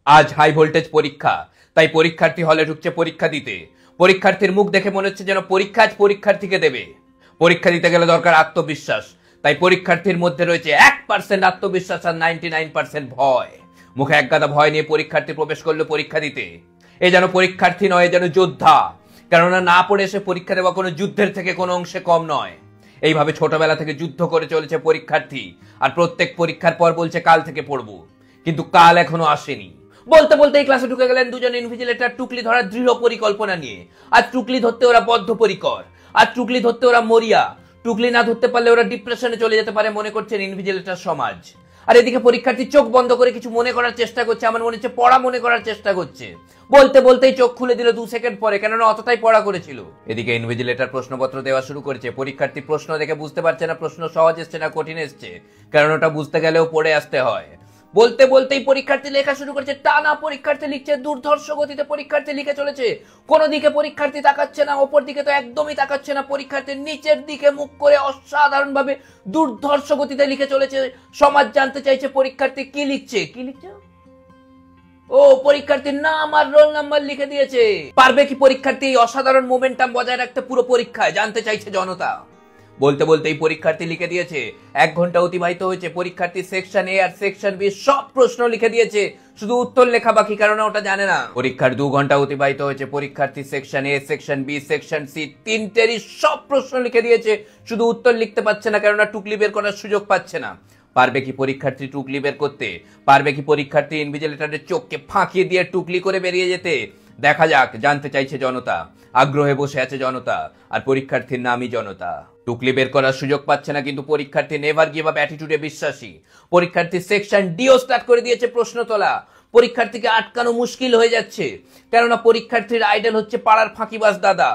আজ high voltage পরীক্ষা, তাই পরীক্ষার্থী হলে ঢুকছে পরীক্ষা দিতে। পরীক্ষার্থীর মুখ দেখে মনে হচ্ছে যেন পরীক্ষা আজ পরীক্ষার্থীকে দেবে। পরীক্ষা দিতে গেলে দরকার আত্মবিশ্বাস, তাই পরীক্ষার্থীর মধ্যে রয়েছে 1% আত্মবিশ্বাস আর 99% ভয়। মুখে একগাদা ভয় নিয়ে পরীক্ষার্থী প্রবেশ করলো পরীক্ষা দিতে। এ যেন পরীক্ষার্থী নয়, যেন যোদ্ধা। কেননা না পড়ে এসে পরীক্ষা দেওয়া কোনো যুদ্ধের থেকে কোনো অংশে কম নয়। এইভাবে ছোটবেলা থেকে যুদ্ধ করে চলেছে পরীক্ষার্থী, আর প্রত্যেক পরীক্ষার পর বলছে কাল থেকে পড়বো, কিন্তু কাল এখনো আসেনি। বলতে বলতে এই ক্লাসে ঢুকে গেলেন দুজন ইনভিজিলেটর টুকলি ধরার দৃঢ় পরিকল্পনা নিয়ে। আর টুকলি ধরতে ওরা বদ্ধপরিকর, আর টুকলি ধরতে ওরা মরিয়া। টুকলি না ধরতে পারলে ওরা ডিপ্রেশনে চলে যেতে পারে মনে করছেন ইনভিজিলেটর সমাজ। আর এদিকে পরীক্ষার্থী চোখ বন্ধ করে কিছু মনে করার চেষ্টা করছে, আমার মনে হচ্ছে পড়া মনে করার চেষ্টা করছে। বলতে বলতেই চোখ খুলে দিল 2 সেকেন্ড পরে, কেননা অতটাই পড়া করেছিল। এদিকে ইনভিজিলেটর প্রশ্নপত্র দেওয়া শুরু করেছে। পরীক্ষার্থী প্রশ্ন দেখে বুঝতে পারছে না প্রশ্ন সহজ এসছে না কঠিন এসছে, কারণ ওটা বুঝতে গেলেও পড়ে আসতে হয়। বলতে বলতেই পরীক্ষার্থী লেখা শুরু করেছে। টানা পরীক্ষার্থী লিখছে, দুর্ধর্ষ গতিতে পরীক্ষার্থী লিখে চলেছে। কোন দিকে পরীক্ষার্থী তাকাচ্ছে না, ওপর দিকে তো একদমই তাকাচ্ছে না। পরীক্ষার্থীর নিচের দিকে মুখ করে অসাধারণ ভাবে দুর্ধর্ষ গতিতে লিখে চলেছে। সমাজ জানতে চাইছে পরীক্ষার্থী কি লিখছে। কি লিখছে? ও, পরীক্ষার্থীর নাম আর রোল নাম্বার লিখে দিয়েছে। পারবে কি পরীক্ষার্থী এই অসাধারণ মোমেন্টাম বজায় রাখতে পুরো পরীক্ষায়, জানতে চাইছে জনতা। বলতে বলতেই পরীক্ষার্থী লিখে দিয়েছে। 1 ঘন্টা অতিবাহিত হয়েছে। পরীক্ষার্থী সেকশন এ আর সেকশন বি সব প্রশ্ন লিখে দিয়েছে, শুধু উত্তর লেখা বাকি, কারণ ওটা জানে না। পরীক্ষার 2 ঘন্টা অতিবাহিত হয়েছে। পরীক্ষার্থী সেকশন এ, সেকশন বি, সেকশন সি তিনটেরই সব প্রশ্ন লিখে দিয়েছে, শুধু উত্তর লিখতে পারছে না, কারণ টুকলি বের করার সুযোগ পাচ্ছে না। পারবে কি পরীক্ষার্থী টুকলি বের করতে? পারবে কি পরীক্ষার্থী ইনভিজিলেটরের চোখকে ফাঁকিয়ে দিয়ে টুকলি করে বেরিয়ে যেতে? দেখা যাক, জানতে চাইছে জনতা। আগ্রহে বসে আছে জনতা, আর পরীক্ষার্থীর নামই জনতা। টুকলি বের করার সুযোগ পাচ্ছে না, কিন্তু পরীক্ষার্থী নেভার গিভ আপ অ্যাটিটিউডে বিশ্বাসী। পরীক্ষার্থী সেকশন ডিও স্টার্ট করে দিয়েছে প্রশ্ন তোলা। পরীক্ষার্থীকে আটকানো মুশকিল হয়ে যাচ্ছে, কেননা পরীক্ষার্থীর আইডল হচ্ছে পাড়ার ফাঁকিবাজ দাদা।